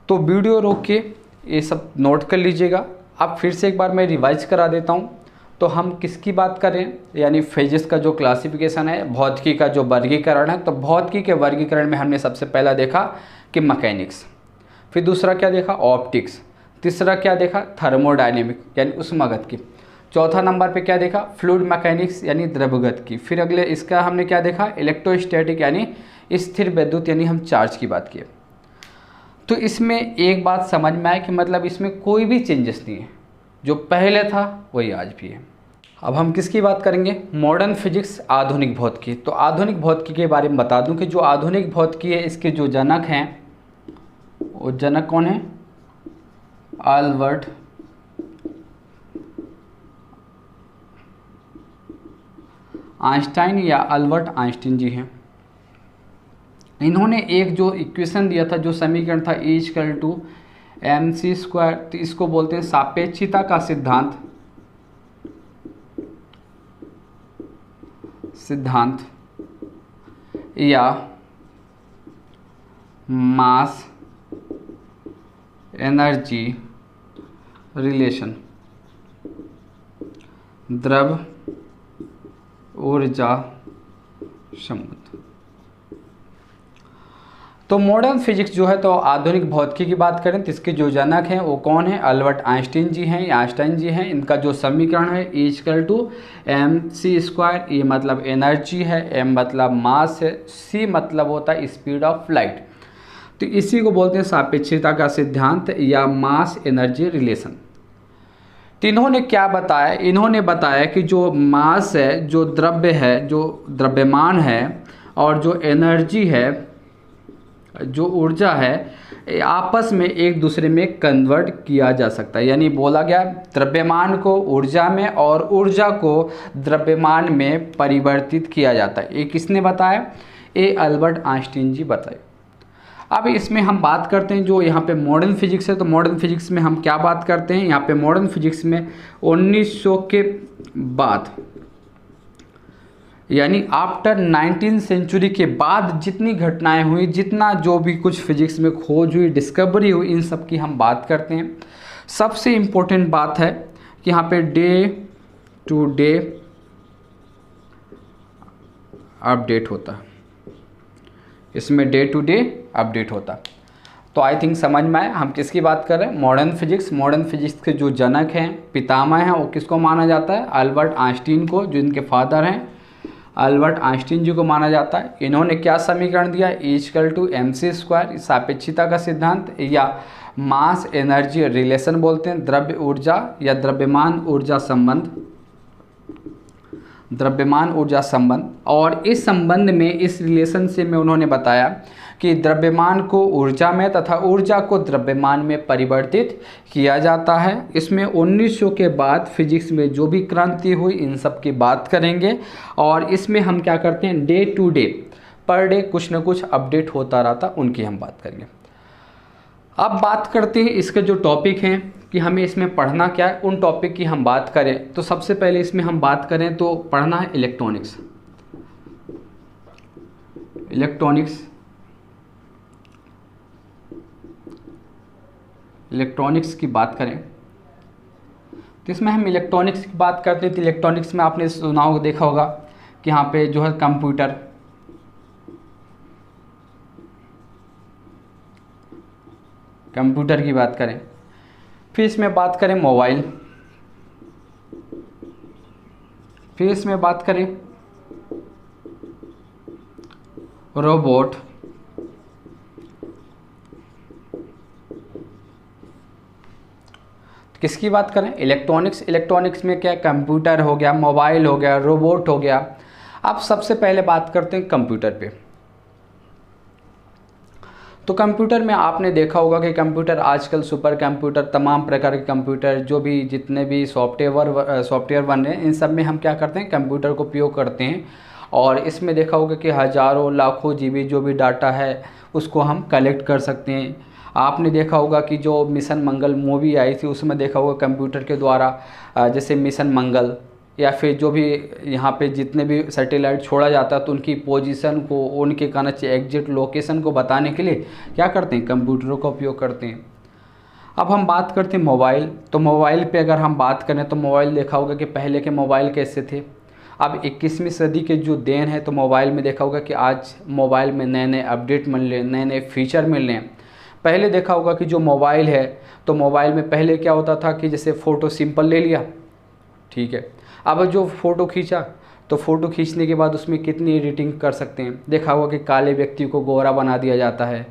तो वीडियो रोक के ये सब नोट कर लीजिएगा। अब फिर से एक बार मैं रिवाइज करा देता हूँ। तो हम किसकी बात करें, यानी फिजिक्स का जो क्लासिफिकेशन है, भौतिकी का जो वर्गीकरण है। तो भौतिकी के वर्गीकरण में हमने सबसे पहला देखा कि मैकेनिक्स, फिर दूसरा क्या देखा, ऑप्टिक्स, तीसरा क्या देखा, थर्मोडायनेमिक यानी ऊष्मागतिकी, चौथा नंबर पे क्या देखा, फ्लूइड मैकेनिक्स यानी द्रवगतिकी, फिर अगले इसका हमने क्या देखा, इलेक्ट्रोस्टैटिक यानी स्थिर वैद्युत यानी हम चार्ज की बात किए। तो इसमें एक बात समझ में आए कि मतलब इसमें कोई भी चेंजेस नहीं है, जो पहले था वही आज भी है। अब हम किसकी बात करेंगे, मॉडर्न फिजिक्स, आधुनिक भौतिकी। तो आधुनिक भौतिकी के बारे में बता दूं कि जो आधुनिक भौतिकी है, इसके जो जनक हैं वो जनक कौन है, अल्बर्ट आइंस्टाइन या अल्बर्ट आइंस्टीन जी हैं। इन्होंने एक जो इक्वेशन दिया था, जो समीकरण था E=mc², तो इसको बोलते हैं सापेक्षिता का सिद्धांत या मास एनर्जी रिलेशन, द्रव ऊर्जा संबंध। तो मॉडर्न फिजिक्स जो है, तो आधुनिक भौतिकी की बात करें तो इसके जो जनक हैं वो कौन है, अल्बर्ट आइंस्टीन जी हैं, आइंस्टाइन जी हैं। इनका जो समीकरण है E=mc², ये मतलब एनर्जी है, m मतलब मास है, c मतलब होता है स्पीड ऑफ लाइट। तो इसी को बोलते हैं सापेक्षिता का सिद्धांत या मास एनर्जी रिलेशन। तो इन्होंने क्या बताया, इन्होंने बताया कि जो मास है, जो द्रव्य है, जो द्रव्यमान है, और जो एनर्जी है, जो ऊर्जा है, आपस में एक दूसरे में कन्वर्ट किया जा सकता है। यानी बोला गया द्रव्यमान को ऊर्जा में और ऊर्जा को द्रव्यमान में परिवर्तित किया जाता है। ये किसने बताया, ये अल्बर्ट आइंस्टीन जी बताए। अब इसमें हम बात करते हैं जो यहाँ पे मॉडर्न फिजिक्स है। तो मॉडर्न फिजिक्स में हम क्या बात करते हैं, यहाँ पे मॉडर्न फिजिक्स में 1900 के बाद यानी आफ्टर 19th सेंचुरी के बाद जितनी घटनाएं हुई, जितना जो भी कुछ फिजिक्स में खोज हुई, डिस्कवरी हुई, इन सब की हम बात करते हैं। सबसे इम्पोर्टेंट बात है कि यहाँ पे डे टू डे अपडेट होता है, इसमें डे टू डे अपडेट होता है। तो आई थिंक समझ में आए हम किसकी बात कर रहे हैं, मॉडर्न फिजिक्स। मॉडर्न फिजिक्स के जो जनक हैं, पितामह हैं, वो किसको माना जाता है, अल्बर्ट आइंस्टीन को, जो इनके फादर हैं अल्बर्ट आइंस्टीन जी को माना जाता है। इन्होंने क्या समीकरण दिया, E=mc², सापेक्षिता का सिद्धांत या मास एनर्जी रिलेशन बोलते हैं, द्रव्य ऊर्जा या द्रव्यमान ऊर्जा संबंध, द्रव्यमान ऊर्जा संबंध। और इस संबंध में, इस रिलेशनशिप में उन्होंने बताया कि द्रव्यमान को ऊर्जा में तथा ऊर्जा को द्रव्यमान में परिवर्तित किया जाता है। इसमें 1900 के बाद फिजिक्स में जो भी क्रांति हुई, इन सब की बात करेंगे। और इसमें हम क्या करते हैं, day to day, per day कुछ ना कुछ अपडेट होता रहता, उनकी हम बात करेंगे। अब बात करते हैं इसके जो टॉपिक हैं कि हमें इसमें पढ़ना क्या है, उन टॉपिक की हम बात करें तो सबसे पहले इसमें हम बात करें तो पढ़ना है इलेक्ट्रॉनिक्स। इलेक्ट्रॉनिक्स की बात करें तो इसमें हम इलेक्ट्रॉनिक्स की बात करते हैं। तो इलेक्ट्रॉनिक्स में आपने सुना होगा, देखा होगा कि यहाँ पे जो है कंप्यूटर की बात करें, फिर इसमें बात करें मोबाइल, फिर इसमें बात करें रोबोट, किसकी बात करें, इलेक्ट्रॉनिक्स। इलेक्ट्रॉनिक्स में क्या, कंप्यूटर हो गया, मोबाइल हो गया, रोबोट हो गया। अब सबसे पहले बात करते हैं कंप्यूटर पे। तो कंप्यूटर में आपने देखा होगा कि कंप्यूटर आजकल सुपर कंप्यूटर, तमाम प्रकार के कंप्यूटर, जो भी जितने भी सॉफ्टवेयर बन रहे हैं, इन सब में हम क्या करते हैं, कंप्यूटर को उपयोग करते हैं। और इसमें देखा होगा कि हज़ारों लाखों जीबी जो भी डाटा है उसको हम कलेक्ट कर सकते हैं। आपने देखा होगा कि जो मिशन मंगल मूवी आई थी उसमें देखा होगा कंप्यूटर के द्वारा जैसे मिशन मंगल या फिर जो भी यहाँ पे जितने भी सैटेलाइट छोड़ा जाता है तो उनकी पोजीशन को, उनके कहना चाहिए एग्जैक्ट लोकेशन को बताने के लिए क्या करते हैं, कंप्यूटरों का उपयोग करते हैं। अब हम बात करते हैं मोबाइल। तो मोबाइल पे अगर हम बात करें तो मोबाइल देखा होगा कि पहले के मोबाइल कैसे थे। अब 21वीं सदी के जो देन है तो मोबाइल में देखा होगा कि आज मोबाइल में नए नए अपडेट मिल रहे हैं, नए नए फीचर मिल रहे हैं। पहले देखा होगा कि जो मोबाइल है तो मोबाइल में पहले क्या होता था कि जैसे फ़ोटो सिंपल ले लिया, ठीक है। अब जो फ़ोटो खींचा तो फ़ोटो खींचने के बाद उसमें कितनी एडिटिंग कर सकते हैं। देखा होगा कि काले व्यक्ति को गोरा बना दिया जाता है,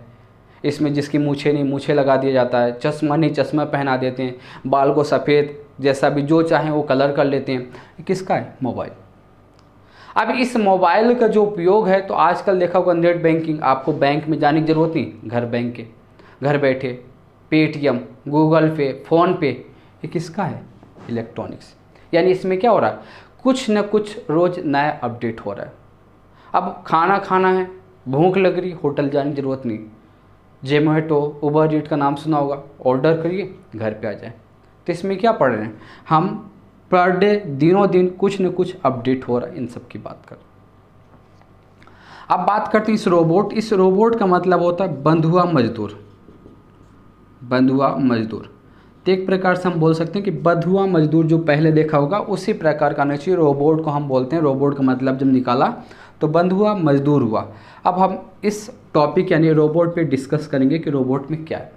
इसमें जिसकी मूछें नहीं मूछें लगा दिया जाता है, चश्मा नहीं चश्मा पहना देते हैं, बाल को सफ़ेद जैसा भी जो चाहें वो कलर कर लेते हैं। किसका है, मोबाइल। अब इस मोबाइल का जो उपयोग है तो आजकल देखा होगा नेट बैंकिंग, आपको बैंक में जाने की ज़रूरत नहीं, घर बैठे पेटीएम, गूगल पे, फ़ोन पे, ये किसका है, इलेक्ट्रॉनिक्स। यानी इसमें क्या हो रहा है, कुछ न कुछ रोज़ नया अपडेट हो रहा है। अब खाना खाना है, भूख लग रही, होटल जाने की ज़रूरत नहीं, जोमेटो, उबर ईट का नाम सुना होगा, ऑर्डर करिए घर पे आ जाए। तो इसमें क्या पढ़ रहे हैं हम, पर डे दिनों दिन कुछ न कुछ अपडेट हो रहा है। इन सब की बात कर, अब बात करते हैं इस रोबोट। इस रोबोट का मतलब होता है बंधुआ मजदूर। तो एक प्रकार से हम बोल सकते हैं कि बंधुआ मजदूर जो पहले देखा होगा उसी प्रकार का आना चाहिए। रोबोट को हम बोलते हैं, रोबोट का मतलब जब निकाला तो बंधुआ मजदूर हुआ। अब हम इस टॉपिक यानी रोबोट पे डिस्कस करेंगे कि रोबोट में क्या है।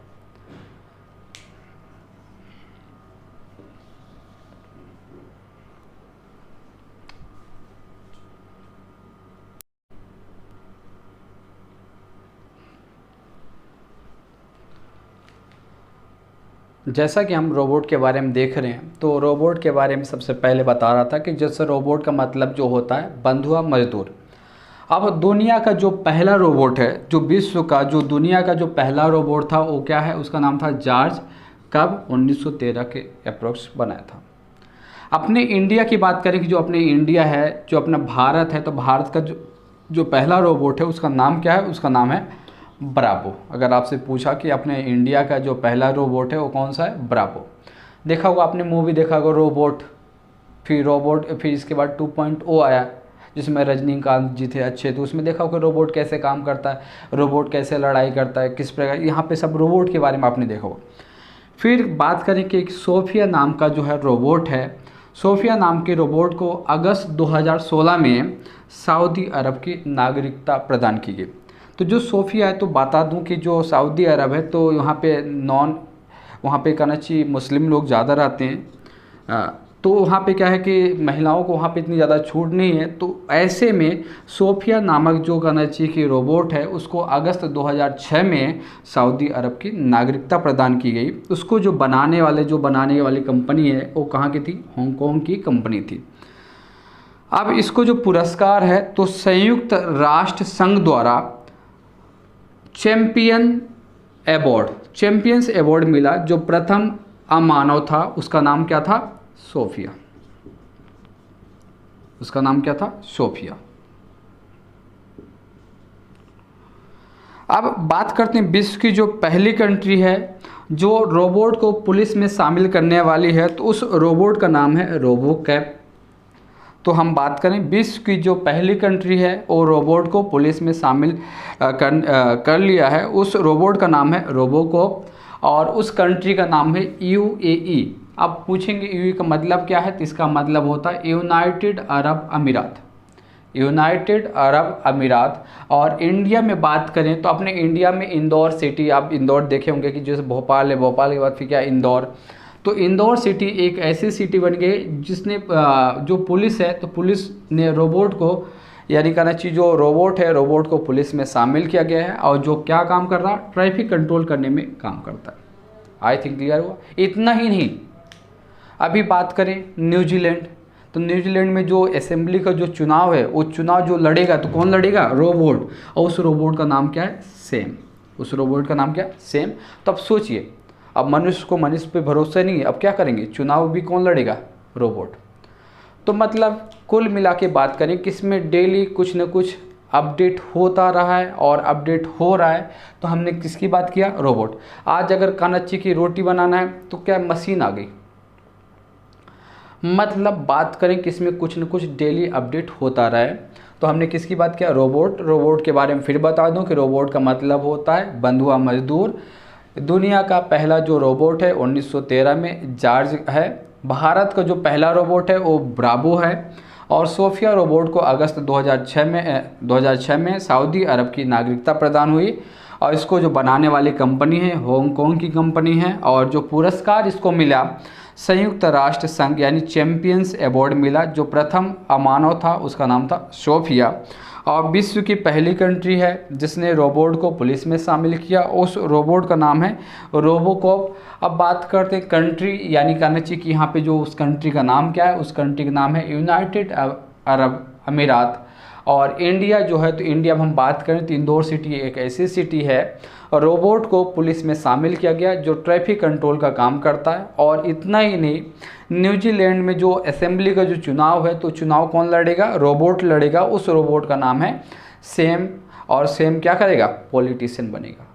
जैसा कि हम रोबोट के बारे में देख रहे हैं तो रोबोट के बारे में सबसे पहले बता रहा था कि जैसे रोबोट का मतलब जो होता है बंधुआ मजदूर। अब दुनिया का जो पहला रोबोट है, जो विश्व का जो दुनिया का जो पहला रोबोट था वो क्या है, उसका नाम था जॉर्ज। कब, 1913 के अप्रोक्स बनाया था। अपने इंडिया की बात करें कि जो अपने इंडिया है, जो अपना भारत है, तो भारत का जो पहला रोबोट है उसका नाम क्या है, उसका नाम है ब्रावो। अगर आपसे पूछा कि अपने इंडिया का जो पहला रोबोट है वो कौन सा है, ब्रावो। देखा होगा आपने मूवी देखा होगा रोबोट, फिर इसके बाद 2.0 आया जिसमें रजनीकांत जी थे अच्छे, तो उसमें देखा होगा रोबोट कैसे काम करता है, रोबोट कैसे लड़ाई करता है, किस प्रकार, यहाँ पे सब रोबोट के बारे में आपने देखा होगा। फिर बात करें कि एक सोफिया नाम का जो है रोबोट है, सोफिया नाम के रोबोट को अगस्त 2016 में सऊदी अरब की नागरिकता प्रदान की गई। तो जो सोफिया है, तो बता दूं कि जो सऊदी अरब है तो वहाँ पे कहना चाहिए मुस्लिम लोग ज़्यादा रहते हैं, तो वहाँ पे क्या है कि महिलाओं को वहाँ पे इतनी ज़्यादा छूट नहीं है। तो ऐसे में सोफिया नामक जो कहना चाहिए कि रोबोट है उसको अगस्त 2006 में सऊदी अरब की नागरिकता प्रदान की गई। उसको जो बनाने वाली कंपनी है वो कहाँ की थी, हांगकांग की कंपनी थी। अब इसको जो पुरस्कार है तो संयुक्त राष्ट्र संघ द्वारा चैंपियंस अवार्ड मिला। जो प्रथम अमानव था उसका नाम क्या था, सोफिया। उसका नाम क्या था, सोफिया। अब बात करते हैं विश्व की जो पहली कंट्री है जो रोबोट को पुलिस में शामिल करने वाली है, तो उस रोबोट का नाम है रोबोकैप। तो हम बात करें विश्व की जो पहली कंट्री है वो रोबोट को पुलिस में शामिल कर लिया है, उस रोबोट का नाम है रोबोकॉप और उस कंट्री का नाम है UAE। अब पूछेंगे UAE का मतलब क्या है, तो इसका मतलब होता है यूनाइटेड अरब अमीरात। और इंडिया में बात करें तो अपने इंडिया में इंदौर सिटी, आप इंदौर देखे होंगे कि जैसे भोपाल है, भोपाल के बाद फिर क्या इंदौर। तो इंदौर सिटी एक ऐसी सिटी बन गई जिसने जो पुलिस है तो पुलिस ने रोबोट को, यानी कहना चाहिए जो रोबोट है रोबोट को पुलिस में शामिल किया गया है और जो क्या काम कर रहा है, ट्रैफिक कंट्रोल करने में काम करता है। आई थिंक क्लियर हुआ। इतना ही नहीं, अभी बात करें न्यूजीलैंड, तो न्यूजीलैंड में जो असेंबली का जो चुनाव है, वो चुनाव जो लड़ेगा तो कौन लड़ेगा? रोबोट। और उस रोबोट का नाम क्या है? सेम। उस रोबोट का नाम क्या है? सेम। तो अब सोचिए, अब मनुष्य को मनुष्य पे भरोसा नहीं है, अब क्या करेंगे? चुनाव भी कौन लड़ेगा? रोबोट। तो मतलब कुल मिला के बात करें कि इसमें डेली कुछ न कुछ अपडेट होता रहा है और अपडेट हो रहा है। तो हमने किसकी बात किया? रोबोट। आज अगर कानच्ची की रोटी बनाना है तो क्या मशीन आ गई। मतलब बात करें कि इसमें कुछ न कुछ डेली अपडेट होता रहा है। तो हमने किसकी बात किया? रोबोट। रोबोट के बारे में फिर बता दूं कि रोबोट का मतलब होता है बंधुआ मजदूर। दुनिया का पहला जो रोबोट है 1913 में जॉर्ज है। भारत का जो पहला रोबोट है वो ब्रावो है। और सोफिया रोबोट को अगस्त 2006 में सऊदी अरब की नागरिकता प्रदान हुई। और इसको जो बनाने वाली कंपनी है हांगकांग की कंपनी है। और जो पुरस्कार इसको मिला संयुक्त राष्ट्र संघ यानी चैंपियंस अवार्ड मिला। जो प्रथम अमानव था उसका नाम था सोफिया। और विश्व की पहली कंट्री है जिसने रोबोट को पुलिस में शामिल किया, उस रोबोट का नाम है रोबोकॉप। अब बात करते हैं कंट्री यानी कहना चाहिए कि यहाँ पे जो उस कंट्री का नाम क्या है, उस कंट्री का नाम है यूनाइटेड अरब अमीरात। और इंडिया जो है, तो इंडिया में हम बात करें तो इंदौर सिटी एक ऐसी सिटी है। रोबोट को पुलिस में शामिल किया गया जो ट्रैफिक कंट्रोल का काम करता है। और इतना ही नहीं, न्यूजीलैंड में जो असेंबली का जो चुनाव है तो चुनाव कौन लड़ेगा? रोबोट लड़ेगा। उस रोबोट का नाम है सेम। और सेम क्या करेगा? पॉलिटिशियन बनेगा।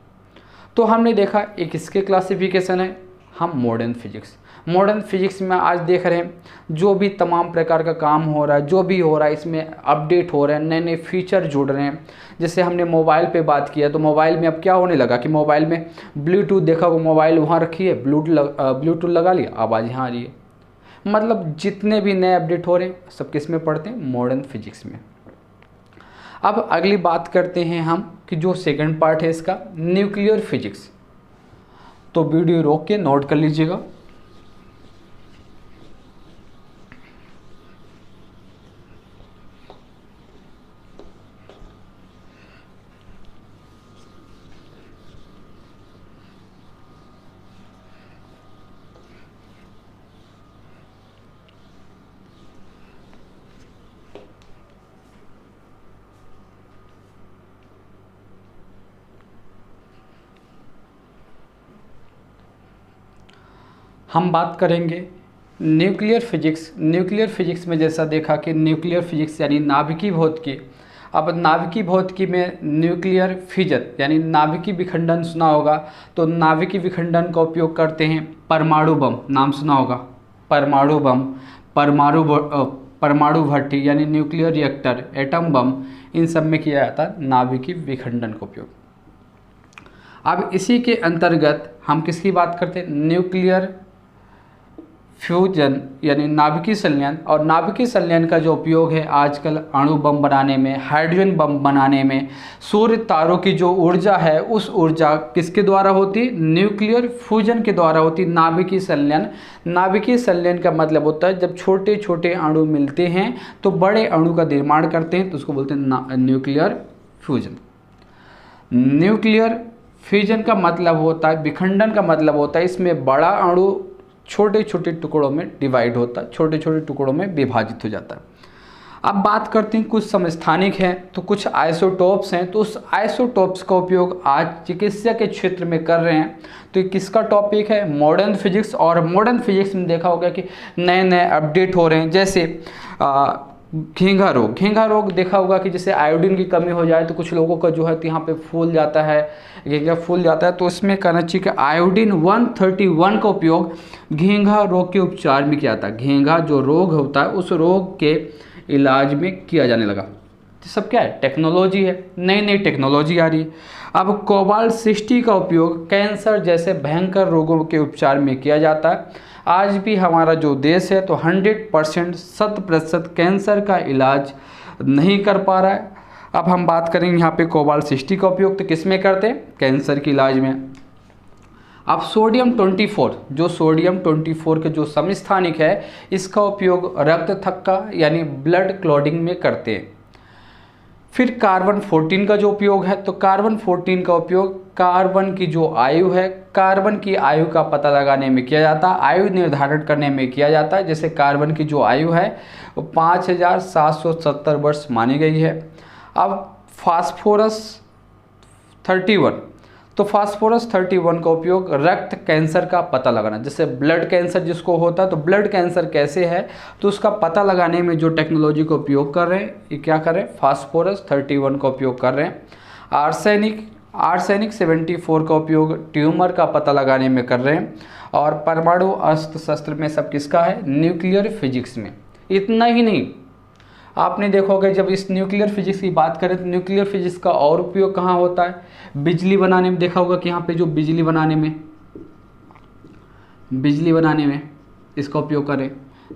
तो हमने देखा एक इसके क्लासिफिकेशन है। हम मॉडर्न फिजिक्स, मॉडर्न फिजिक्स में आज देख रहे हैं जो भी तमाम प्रकार का काम हो रहा है, जो भी हो रहा है इसमें अपडेट हो रहे हैं, नए नए फीचर जुड़ रहे हैं। जैसे हमने मोबाइल पे बात किया तो मोबाइल में अब क्या होने लगा कि मोबाइल में ब्लूटूथ देखा, वो मोबाइल वहाँ रखी है, ब्लूटूथ लगा लिया, आवाज़ यहाँ आ रही है। मतलब जितने भी नए अपडेट हो रहे हैं सब किस में पढ़ते हैं? मॉडर्न फिजिक्स में। अब अगली बात करते हैं हम कि जो सेकंड पार्ट है इसका न्यूक्लियर फिजिक्स। तो वीडियो रोक के नोट कर लीजिएगा। हम बात करेंगे न्यूक्लियर फिजिक्स। न्यूक्लियर फिजिक्स में जैसा देखा कि न्यूक्लियर फिजिक्स यानी नाभिकीय भौतिकी। अब नाभिकीय भौतिकी में न्यूक्लियर फिजन यानी नाभिकीय विखंडन सुना होगा। तो नाभिकीय विखंडन का उपयोग करते हैं परमाणु बम, नाम सुना होगा, परमाणु बम, परमाणु भट्टी यानी न्यूक्लियर रिएक्टर, एटम बम, इन सब में किया जाता है नाभिकीय विखंडन का उपयोग। अब इसी के अंतर्गत हम किसकी बात करते हैं? न्यूक्लियर फ्यूजन यानी नाभिकीय संलयन। और नाभिकीय संलयन का जो उपयोग है आजकल अणु बम बनाने में, हाइड्रोजन बम बनाने में, सूर्य तारों की जो ऊर्जा है उस ऊर्जा किसके द्वारा होती? न्यूक्लियर फ्यूजन के द्वारा होती। नाभिकीय संलयन, नाभिकीय संलयन का मतलब होता है जब छोटे छोटे अणु मिलते हैं तो बड़े अणु का निर्माण करते हैं, तो उसको बोलते हैं न्यूक्लियर फ्यूजन। न्यूक्लियर फ्यूजन का मतलब होता है, विखंडन का मतलब होता है इसमें बड़ा अणु छोटे छोटे टुकड़ों में डिवाइड होता है, छोटे छोटे टुकड़ों में विभाजित हो जाता है। अब बात करते हैं कुछ समस्थानिक हैं तो कुछ आइसोटोप्स हैं। तो उस आइसोटोप्स का उपयोग आज चिकित्सा के क्षेत्र में कर रहे हैं। तो ये किसका टॉपिक है? Modern physics. और मॉडर्न फिजिक्स में देखा होगा कि नए नए अपडेट हो रहे हैं। जैसे घेंघा रोग, घेंघा रोग देखा होगा कि जैसे आयोडीन की कमी हो जाए तो कुछ लोगों का जो है यहाँ पे फूल जाता है, घेंघा फूल जाता है। तो इसमें कहना चाहिए कि आयोडीन 131 का उपयोग घेंघा रोग के उपचार में किया जाता है। घेंघा जो रोग होता है उस रोग के इलाज में किया जाने लगा। तो सब क्या है? टेक्नोलॉजी है, नई नई टेक्नोलॉजी आ रही है। अब कोबाल्ट 60 का उपयोग कैंसर जैसे भयंकर रोगों के उपचार में किया जाता है। आज भी हमारा जो देश है तो 100% 100% कैंसर का इलाज नहीं कर पा रहा है। अब हम बात करेंगे यहाँ पे कोबाल्ट 60 का उपयोग तो किस में करते हैं? कैंसर के इलाज में। अब सोडियम 24, जो सोडियम 24 के जो समस्थानिक है इसका उपयोग रक्त थक्का यानी ब्लड क्लॉटिंग में करते हैं। फिर कार्बन 14 का जो उपयोग है, तो कार्बन 14 का उपयोग कार्बन की जो आयु है, कार्बन की आयु का पता लगाने में किया जाता है, आयु निर्धारण करने में किया जाता है। जैसे कार्बन की जो आयु है वो 5770 वर्ष मानी गई है। अब फास्फोरस 31, तो फास्फोरस 31 का उपयोग रक्त कैंसर का पता लगाना, जैसे ब्लड कैंसर जिसको होता है, तो ब्लड कैंसर कैसे है तो उसका पता लगाने में जो टेक्नोलॉजी का उपयोग कर रहे हैं, ये क्या कर रहे हैं, फास्फोरस 31 का उपयोग कर रहे हैं। आर्सेनिक 74 का उपयोग ट्यूमर का पता लगाने में कर रहे हैं। और परमाणु अस्त्र शस्त्र में सब किसका है, न्यूक्लियर फिजिक्स में। इतना ही नहीं, आपने देखा होगा जब इस न्यूक्लियर फिजिक्स की बात करें तो न्यूक्लियर फिजिक्स का और उपयोग कहाँ होता है, बिजली बनाने में। देखा होगा कि यहाँ पे जो बिजली बनाने में इसका उपयोग करें।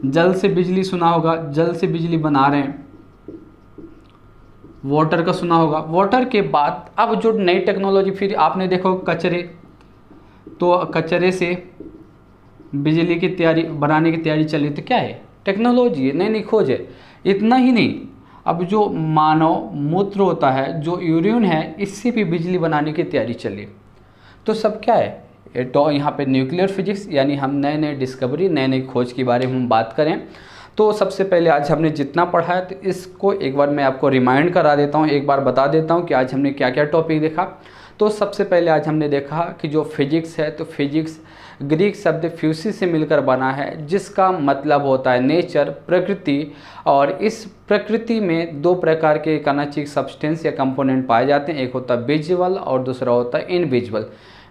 जल से बिजली सुना होगा, जल से बिजली बना रहे हैं। वाटर का सुना होगा। वाटर के बाद अब जो नई टेक्नोलॉजी, फिर आपने देखा कचरे, तो कचरे से बिजली की तैयारी बनाने की तैयारी चली, तो क्या है, टेक्नोलॉजी है, नई खोज है। इतना ही नहीं, अब जो मानव मूत्र होता है, जो यूरिन है, इससे भी बिजली बनाने की तैयारी चली। तो सब क्या है, तो यहाँ पे न्यूक्लियर फिजिक्स, यानी हम नए नए डिस्कवरी, नए नई खोज के बारे में हम बात करें। तो सबसे पहले आज हमने जितना पढ़ा है, तो इसको एक बार मैं आपको रिमाइंड करा देता हूँ, एक बार बता देता हूँ कि आज हमने क्या क्या टॉपिक देखा। तो सबसे पहले आज हमने देखा कि जो फिजिक्स है, तो फिजिक्स ग्रीक शब्द फ्यूसी से मिलकर बना है, जिसका मतलब होता है नेचर, प्रकृति। और इस प्रकृति में दो प्रकार के कणाचिक सब्सटेंस या कंपोनेंट पाए जाते हैं, एक होता है विजुअल और दूसरा होता है इनविजुअल।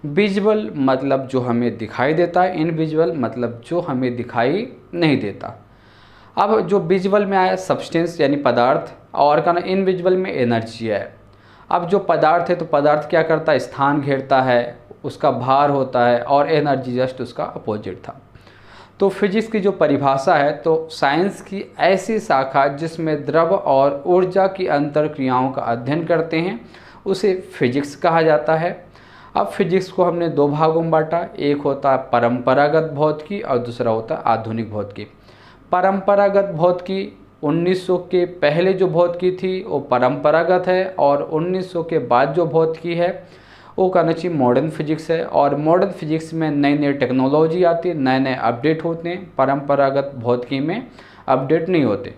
विजुअल मतलब जो हमें दिखाई देता है, इनविजुअल मतलब जो हमें दिखाई नहीं देता। अब जो विजुअल में आया सब्सटेंस यानी पदार्थ, और का इनविजुअल में एनर्जी है। अब जो पदार्थ है, तो पदार्थ क्या करता है, स्थान घेरता है, उसका भार होता है, और एनर्जी जस्ट उसका अपोजिट था। तो फिजिक्स की जो परिभाषा है, तो साइंस की ऐसी शाखा जिसमें द्रव और ऊर्जा की अंतर क्रियाओं का अध्ययन करते हैं, उसे फिजिक्स कहा जाता है। अब फिजिक्स को हमने दो भागों में बांटा, एक होता है परंपरागत भौतिकी और दूसरा होता है आधुनिक भौतिकी। परंपरागत भौतिकी 1900 के पहले जो भौतिकी थी वो परंपरागत है, और 1900 के बाद जो भौतिकी है वो कहना चाहिए मॉडर्न फिजिक्स है। और मॉडर्न फिजिक्स में नई नई टेक्नोलॉजी आती है, नए नए अपडेट होते हैं, परंपरागत भौतिकी में अपडेट नहीं होते।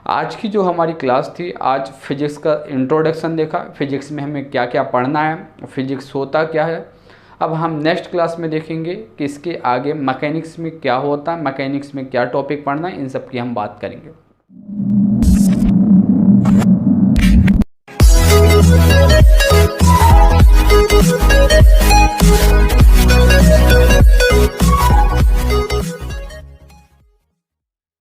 आज की जो हमारी क्लास थी, आज फिजिक्स का इंट्रोडक्शन देखा, फिजिक्स में हमें क्या क्या पढ़ना है, फिजिक्स होता क्या है। अब हम नेक्स्ट क्लास में देखेंगे कि इसके आगे मैकेनिक्स में क्या होता है, मैकेनिक्स में क्या टॉपिक पढ़ना है, इन सब की हम बात करेंगे।